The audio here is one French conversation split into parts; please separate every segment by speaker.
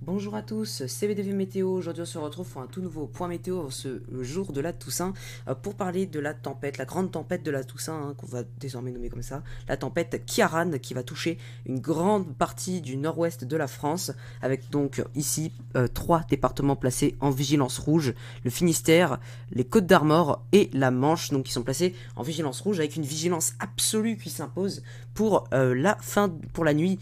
Speaker 1: Bonjour à tous, c'est VDV Météo. Aujourd'hui on se retrouve pour un tout nouveau point météo ce jour de la Toussaint pour parler de la tempête, la grande tempête de la Toussaint qu'on va désormais nommer comme ça, la tempête Kiaran qui va toucher une grande partie du nord-ouest de la France avec donc ici trois départements placés en vigilance rouge, le Finistère, les Côtes-d'Armor et la Manche donc qui sont placés en vigilance rouge avec une vigilance absolue qui s'impose pour la nuit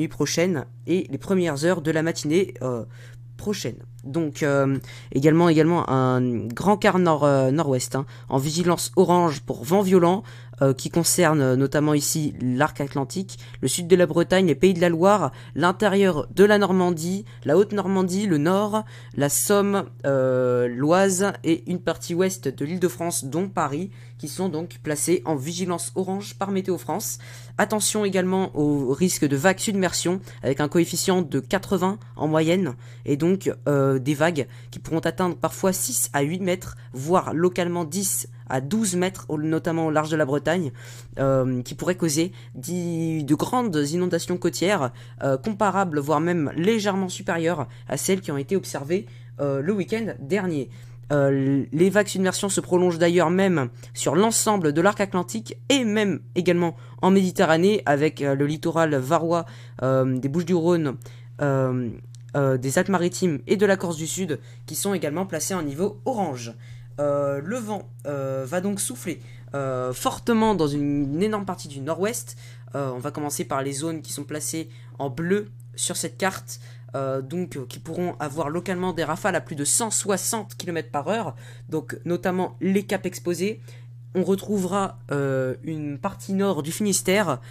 Speaker 1: prochaine et les premières heures de la matinée prochaine. Donc également un grand quart nord-ouest en vigilance orange pour vent violent qui concerne notamment ici l'arc atlantique, le sud de la Bretagne, les pays de la Loire, l'intérieur de la Normandie, la Haute-Normandie, le nord, la Somme, l'Oise et une partie ouest de l'Île-de-France dont Paris qui sont donc placés en vigilance orange par Météo France. Attention également au risque de vagues submersion avec un coefficient de 80 en moyenne et donc des vagues qui pourront atteindre parfois 6 à 8 mètres, voire localement 10 à 12 mètres, notamment au large de la Bretagne, qui pourraient causer de grandes inondations côtières comparables, voire même légèrement supérieures à celles qui ont été observées le week-end dernier. Les vagues submersion se prolongent d'ailleurs même sur l'ensemble de l'arc atlantique et même également en Méditerranée avec le littoral varois des Bouches-du-Rhône, des Alpes-Maritimes et de la Corse du Sud qui sont également placés en niveau orange. Le vent va donc souffler fortement dans une énorme partie du nord-ouest. On va commencer par les zones qui sont placées en bleu sur cette carte. Qui pourront avoir localement des rafales à plus de 160 km par heure, donc notamment les caps exposés. On retrouvera une partie nord du Finistère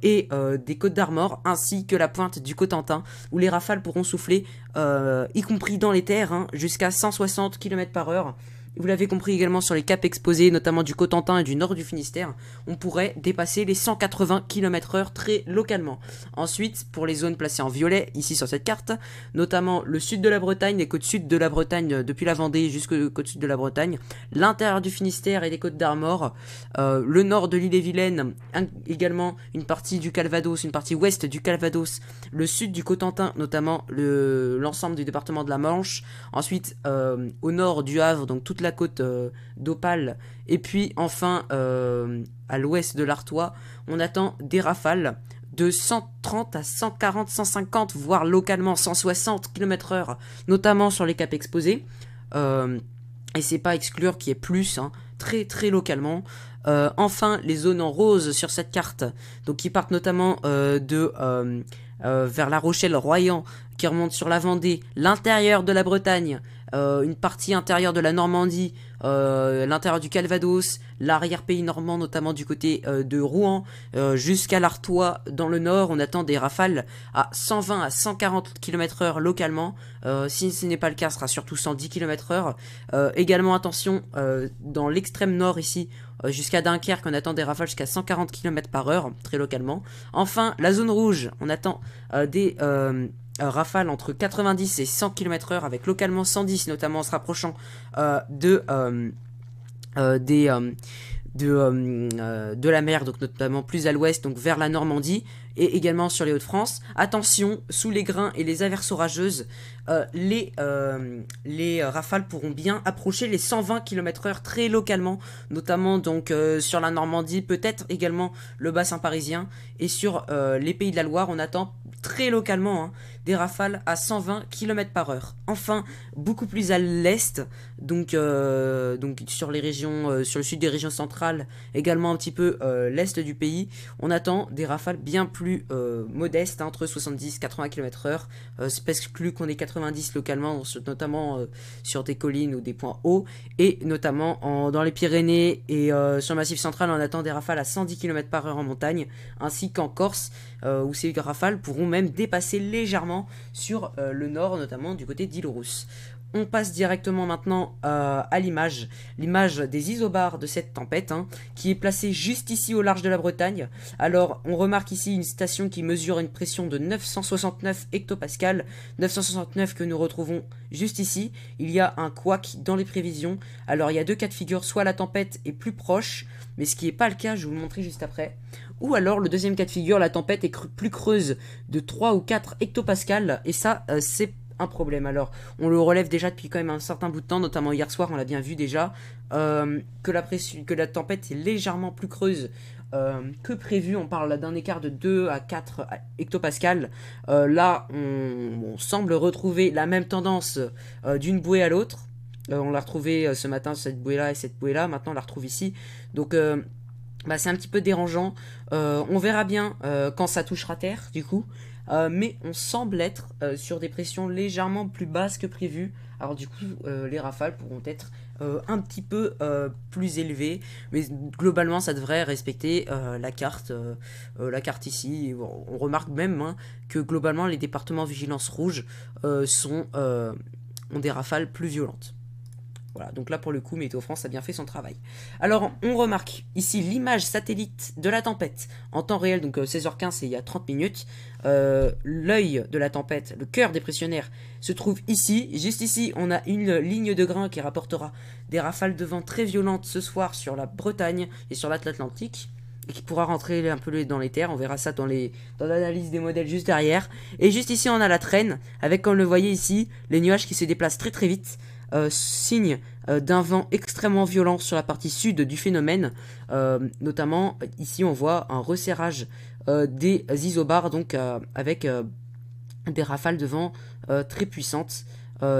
Speaker 1: et des Côtes-d'Armor, ainsi que la pointe du Cotentin, où les rafales pourront souffler, y compris dans les terres, jusqu'à 160 km par heure. Vous l'avez compris également sur les caps exposés, notamment du Cotentin et du nord du Finistère, on pourrait dépasser les 180 km/h très localement. Ensuite, pour les zones placées en violet, ici sur cette carte, notamment le sud de la Bretagne, les côtes sud de la Bretagne, depuis la Vendée jusqu'aux côtes sud de la Bretagne, l'intérieur du Finistère et des Côtes d'Armor, le nord de l'île-et-Vilaine, également une partie du Calvados, une partie ouest du Calvados, le sud du Cotentin, notamment l'ensemble du département de la Manche, ensuite au nord du Havre, donc toute la côte d'Opale, et puis enfin à l'ouest de l'Artois, on attend des rafales de 130 à 140, 150, voire localement 160 km/h, notamment sur les caps exposés. Et c'est pas exclure qu'il y ait plus, très très localement. Enfin, les zones en rose sur cette carte, donc qui partent notamment vers La Rochelle, Royan, qui remontent sur la Vendée, l'intérieur de la Bretagne, une partie intérieure de la Normandie, l'intérieur du Calvados, l'arrière-pays normand, notamment du côté de Rouen, jusqu'à l'Artois dans le nord. On attend des rafales à 120 à 140 km/h localement. Si ce n'est pas le cas, ce sera surtout 110 km/h. Également, attention, dans l'extrême nord ici, jusqu'à Dunkerque, on attend des rafales jusqu'à 140 km/h, très localement. Enfin, la zone rouge, on attend des rafales entre 90 et 100 km/h avec localement 110, notamment en se rapprochant de la mer, donc notamment plus à l'ouest, donc vers la Normandie et également sur les Hauts-de-France. Attention, sous les grains et les averses orageuses, les rafales pourront bien approcher les 120 km/h très localement, notamment donc sur la Normandie, peut-être également le bassin parisien et sur les pays de la Loire, on attend très localement des rafales à 120 km/h. Enfin, beaucoup plus à l'est, donc sur les régions, sur le sud des régions centrales, également un petit peu l'est du pays, on attend des rafales bien plus modestes, entre 70 et 80 km/h. C'est pas exclu qu'on ait 90 localement, notamment sur des collines ou des points hauts, et notamment dans les Pyrénées et sur le Massif central, on attend des rafales à 110 km/h en montagne, ainsi qu'en Corse, où ces rafales pourront même dépasser légèrement sur le nord, notamment du côté d'Île-Rousse. on passe directement maintenant à l'image des isobars de cette tempête, hein, qui est placée juste ici au large de la Bretagne. Alors, on remarque ici une station qui mesure une pression de 969 hectopascales, 969 que nous retrouvons juste ici. Il y a un couac dans les prévisions. Alors, il y a deux cas de figure, soit la tempête est plus proche, mais ce qui n'est pas le cas, je vais vous le montrer juste après. Ou alors, le deuxième cas de figure, la tempête est plus creuse de 3 ou 4 hectopascales, et ça, c'est un problème. Alors, on le relève déjà depuis quand même un certain bout de temps, notamment hier soir, on l'a bien vu déjà, que la tempête est légèrement plus creuse que prévu. On parle d'un écart de 2 à 4 hectopascales. Là, on semble retrouver la même tendance d'une bouée à l'autre. On l'a retrouvé ce matin, cette bouée-là et cette bouée-là. Maintenant, on la retrouve ici. Donc, bah, c'est un petit peu dérangeant. On verra bien quand ça touchera terre, du coup. Mais on semble être sur des pressions légèrement plus basses que prévu. Alors du coup, les rafales pourront être un petit peu plus élevées. Mais globalement, ça devrait respecter la carte ici. On remarque même, hein, que globalement, les départements vigilance rouge ont des rafales plus violentes. Voilà, donc là pour le coup, Météo France a bien fait son travail. Alors, on remarque ici l'image satellite de la tempête en temps réel, donc 16h15, c'est il y a 30 minutes. L'œil de la tempête, le cœur dépressionnaire, se trouve ici. Juste ici, on a une ligne de grain qui rapportera des rafales de vent très violentes ce soir sur la Bretagne et sur l'Atlantique, et qui pourra rentrer un peu dans les terres. On verra ça dans l'analyse des modèles juste derrière. Et juste ici, on a la traîne, avec, comme le voyez ici, les nuages qui se déplacent très très vite. Signe d'un vent extrêmement violent sur la partie sud du phénomène. Notamment, ici, on voit un resserrage des isobars, donc avec des rafales de vent très puissantes.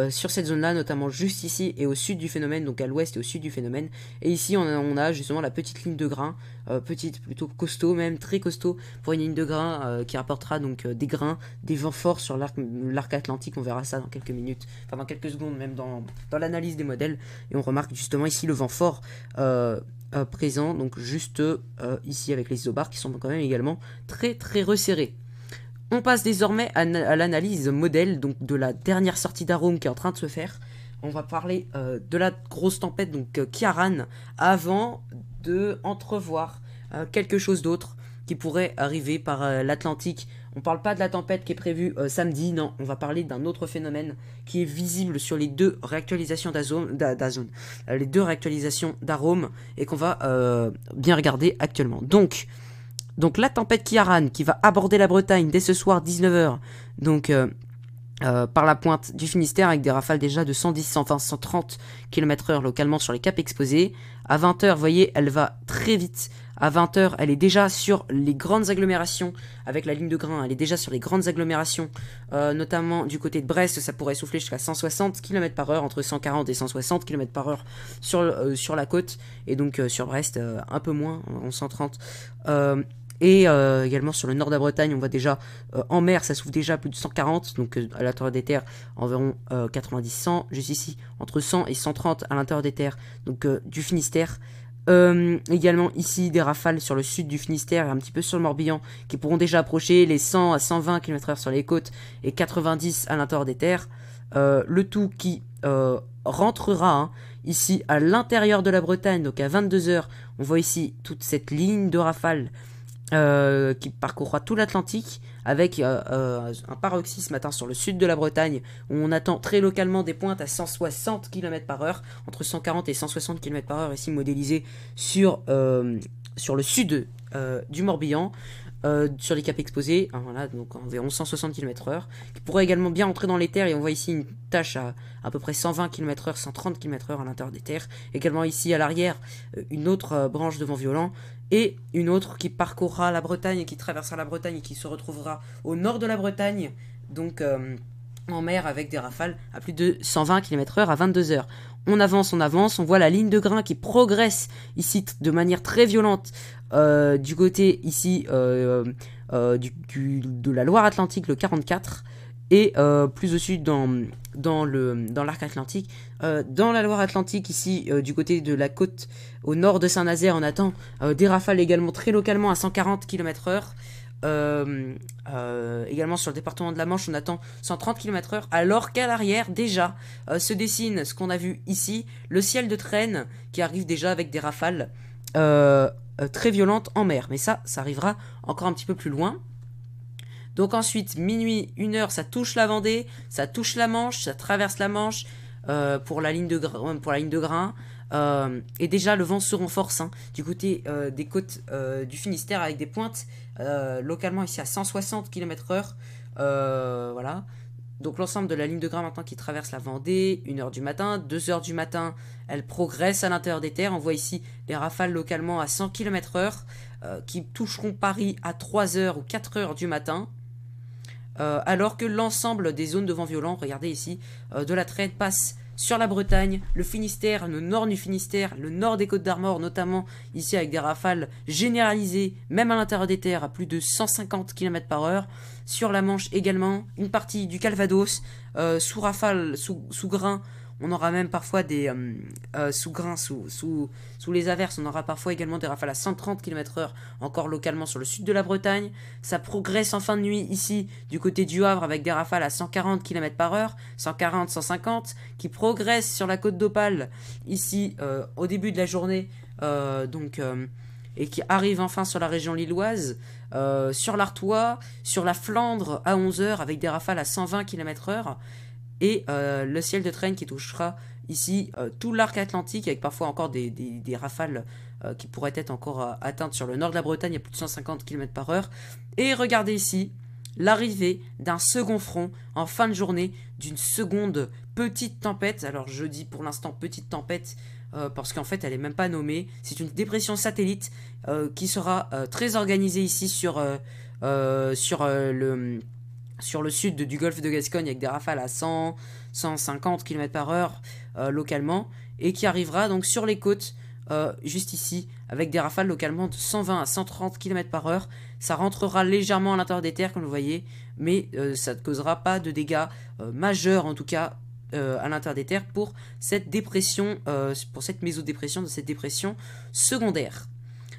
Speaker 1: Sur cette zone-là, notamment juste ici et au sud du phénomène, donc à l'ouest et au sud du phénomène. Et ici, on a justement la petite ligne de grain, petite, plutôt costaud, même très costaud, pour une ligne de grain qui rapportera donc des grains, des vents forts sur l'arc atlantique. On verra ça dans quelques minutes, enfin dans quelques secondes, même dans l'analyse des modèles. Et on remarque justement ici le vent fort présent, donc juste ici avec les isobars qui sont quand même également très très resserrés. On passe désormais à l'analyse modèle, donc de la dernière sortie d'Arome qui est en train de se faire. On va parler de la grosse tempête, donc Ciarán, avant de entrevoir quelque chose d'autre qui pourrait arriver par l'Atlantique. On parle pas de la tempête qui est prévue samedi, non, on va parler d'un autre phénomène qui est visible sur les deux réactualisations les deux réactualisations d'Arome, et qu'on va bien regarder actuellement. Donc la tempête Ciarán qui va aborder la Bretagne dès ce soir 19h, donc par la pointe du Finistère, avec des rafales déjà de 110, 120, 130 km/h localement sur les caps exposés. À 20h, vous voyez, elle va très vite. À 20h, elle est déjà sur les grandes agglomérations, avec la ligne de grain, elle est déjà sur les grandes agglomérations, notamment du côté de Brest, ça pourrait souffler jusqu'à 160 km/h, entre 140 et 160 km/h sur la côte, et donc sur Brest, un peu moins, en 130. Et également sur le nord de la Bretagne, on voit déjà en mer, ça souffle déjà plus de 140, donc à l'intérieur des terres, environ 90-100, juste ici, entre 100 et 130 à l'intérieur des terres, donc du Finistère. Également ici, des rafales sur le sud du Finistère et un petit peu sur le Morbihan, qui pourront déjà approcher les 100 à 120 km/h sur les côtes et 90 à l'intérieur des terres. Le tout qui rentrera, hein, ici à l'intérieur de la Bretagne, donc à 22h, on voit ici toute cette ligne de rafales qui parcourra tout l'Atlantique, avec un paroxysme atteint sur le sud de la Bretagne, où on attend très localement des pointes à 160 km/h, entre 140 et 160 km/h, ici modélisé sur le sud du Morbihan, sur les caps exposés, hein, voilà, donc environ 160 km/h, qui pourrait également bien entrer dans les terres, et on voit ici une tâche à peu près 120 km/h, 130 km/h à l'intérieur des terres. Également ici à l'arrière, une autre branche de vent violent, et une autre qui parcourra la Bretagne, qui traversera la Bretagne et qui se retrouvera au nord de la Bretagne, donc en mer, avec des rafales à plus de 120 km/h à 22h. On avance, on voit la ligne de grain qui progresse ici de manière très violente du côté ici de la Loire-Atlantique, le 44, et plus au sud dans l'arc atlantique. Dans la Loire-Atlantique, ici, du côté de la côte au nord de Saint-Nazaire, on attend des rafales également très localement à 140 km/h. Également sur le département de la Manche, on attend 130 km/h, alors qu'à l'arrière, déjà, se dessine ce qu'on a vu ici, le ciel de traîne qui arrive déjà avec des rafales très violentes en mer. Mais ça arrivera encore un petit peu plus loin. Donc ensuite, minuit, 1h, ça touche la Vendée, ça touche la Manche, ça traverse la Manche pour la ligne de grain. Et déjà, le vent se renforce du côté des côtes du Finistère avec des pointes localement ici à 160 km/h. Voilà. Donc l'ensemble de la ligne de grain maintenant qui traverse la Vendée, 1h du matin, 2h du matin, elle progresse à l'intérieur des terres. On voit ici les rafales localement à 100 km/h qui toucheront Paris à 3h ou 4h du matin. Alors que l'ensemble des zones de vent violent, regardez ici, de la traîne passe sur la Bretagne, le Finistère, le nord du Finistère, le nord des Côtes d'Armor, notamment ici avec des rafales généralisées, même à l'intérieur des terres, à plus de 150 km/h. Sur la Manche également, une partie du Calvados, sous rafale, sous grain. On aura même parfois des sous les averses, on aura parfois également des rafales à 130 km/h, encore localement sur le sud de la Bretagne. Ça progresse en fin de nuit ici, du côté du Havre, avec des rafales à 140 km/h, 140, 150, qui progressent sur la côte d'Opale, ici, au début de la journée, et qui arrivent enfin sur la région lilloise, sur l'Artois, sur la Flandre à 11h, avec des rafales à 120 km/h. Et le ciel de traîne qui touchera ici tout l'arc atlantique avec parfois encore des rafales qui pourraient être encore atteintes sur le nord de la Bretagne à plus de 150 km/h. Et regardez ici l'arrivée d'un second front en fin de journée, d'une seconde petite tempête. Alors je dis pour l'instant petite tempête parce qu'en fait elle n'est même pas nommée. C'est une dépression satellite qui sera très organisée ici sur le sud du golfe de Gascogne avec des rafales à 100, 150 km/h localement, et qui arrivera donc sur les côtes juste ici avec des rafales localement de 120 à 130 km/h. Ça rentrera légèrement à l'intérieur des terres comme vous voyez, mais ça ne causera pas de dégâts majeurs en tout cas à l'intérieur des terres pour cette dépression, pour cette mésodépression, de cette dépression secondaire.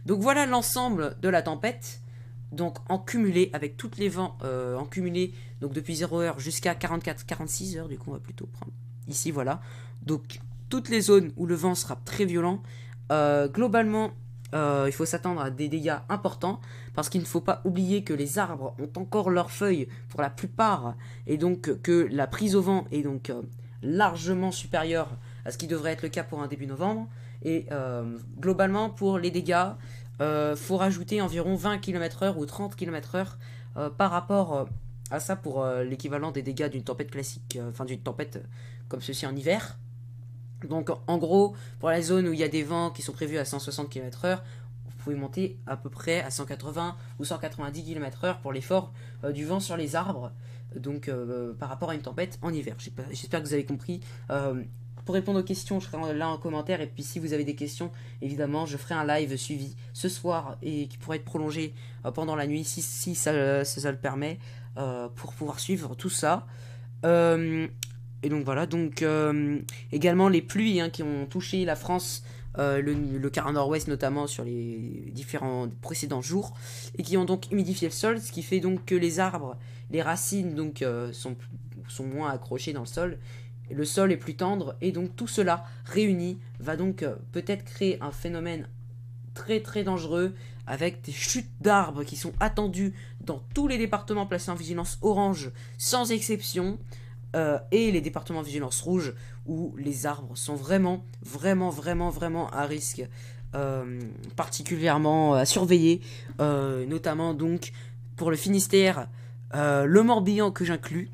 Speaker 1: Donc voilà l'ensemble de la tempête. Donc en cumulé avec tous les vents en cumulé, donc depuis 0h jusqu'à 46 heures, du coup on va plutôt prendre ici, voilà. Donc toutes les zones où le vent sera très violent, globalement il faut s'attendre à des dégâts importants, parce qu'il ne faut pas oublier que les arbres ont encore leurs feuilles pour la plupart, et donc que la prise au vent est donc largement supérieure à ce qui devrait être le cas pour un début novembre. Et globalement pour les dégâts, faut rajouter environ 20 km/h ou 30 km/h par rapport à ça pour l'équivalent des dégâts d'une tempête classique, enfin d'une tempête comme ceci en hiver. Donc en gros, pour la zone où il y a des vents qui sont prévus à 160 km/h, vous pouvez monter à peu près à 180 ou 190 km/h pour l'effort du vent sur les arbres, donc par rapport à une tempête en hiver. J'espère que vous avez compris. Pour répondre aux questions, je serai là en commentaire. Et puis si vous avez des questions, évidemment, je ferai un live suivi ce soir et qui pourrait être prolongé pendant la nuit si ça le permet, pour pouvoir suivre tout ça. Et donc voilà, donc également les pluies qui ont touché la France, le quart nord-ouest notamment sur les différents précédents jours, et qui ont donc humidifié le sol, ce qui fait donc que les arbres, les racines donc sont moins accrochées dans le sol. Le sol est plus tendre, et donc tout cela réuni va donc peut-être créer un phénomène très très dangereux avec des chutes d'arbres qui sont attendues dans tous les départements placés en vigilance orange sans exception, et les départements en vigilance rouge où les arbres sont vraiment à risque, particulièrement à surveiller, notamment donc pour le Finistère, le Morbihan que j'inclus,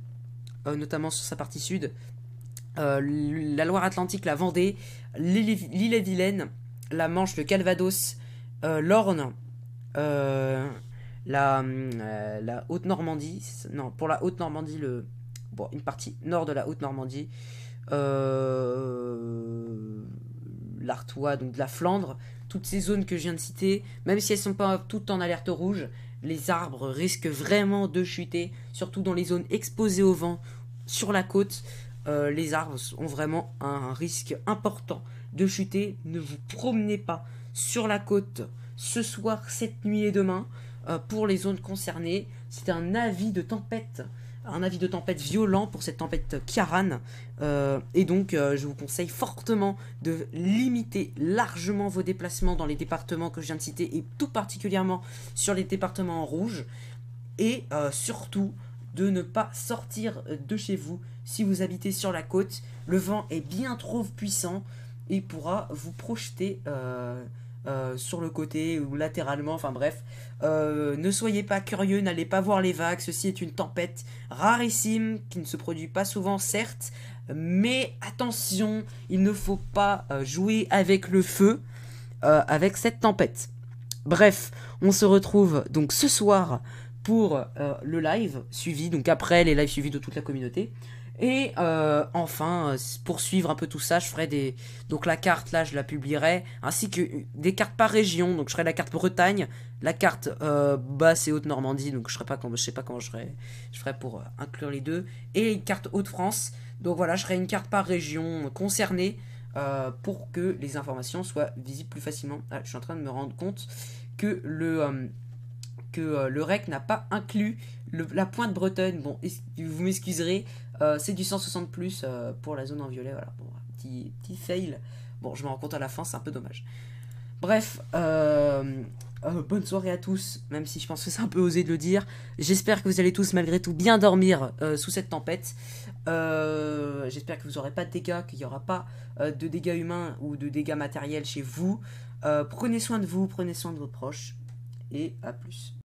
Speaker 1: notamment sur sa partie sud, la Loire-Atlantique, la Vendée, l'Ille-et-Vilaine, la Manche, le Calvados, l'Orne, la Haute-Normandie. Non, pour la Haute-Normandie, une partie nord de la Haute-Normandie, l'Artois, donc de la Flandre. Toutes ces zones que je viens de citer, même si elles ne sont pas toutes en alerte rouge, les arbres risquent vraiment de chuter, surtout dans les zones exposées au vent sur la côte. Les arbres ont vraiment un risque important de chuter. Ne vous promenez pas sur la côte ce soir, cette nuit et demain. pour les zones concernées. C'est un avis de tempête. Un avis de tempête violent pour cette tempête Kiaran. Et donc, je vous conseille fortement de limiter largement vos déplacements dans les départements que je viens de citer, et tout particulièrement sur les départements en rouge. Et surtout, de ne pas sortir de chez vous si vous habitez sur la côte. Le vent est bien trop puissant et pourra vous projeter sur le côté ou latéralement, enfin bref. Ne soyez pas curieux, n'allez pas voir les vagues, ceci est une tempête rarissime qui ne se produit pas souvent certes, mais attention, il ne faut pas jouer avec le feu avec cette tempête. Bref, on se retrouve donc ce soir pour le live suivi, donc après les lives suivis de toute la communauté. Et enfin, pour suivre un peu tout ça, je ferai des... Donc la carte, là, je la publierai, ainsi que des cartes par région. Donc je ferai la carte Bretagne, la carte Basse et Haute-Normandie, donc je sais pas comment je ferai pour inclure les deux. Et une carte Haute-France. Donc voilà, je ferai une carte par région concernée pour que les informations soient visibles plus facilement. Ah, je suis en train de me rendre compte que le REC n'a pas inclus la pointe bretonne. Bon, vous m'excuserez, c'est du 160 plus pour la zone en violet. Voilà, bon, petit fail. Bon, je me rends compte à la fin, c'est un peu dommage. Bref, bonne soirée à tous, même si je pense que c'est un peu osé de le dire. J'espère que vous allez tous malgré tout bien dormir sous cette tempête. J'espère que vous n'aurez pas de dégâts, qu'il n'y aura pas de dégâts humains ou de dégâts matériels chez vous. Prenez soin de vous, prenez soin de vos proches, et à plus.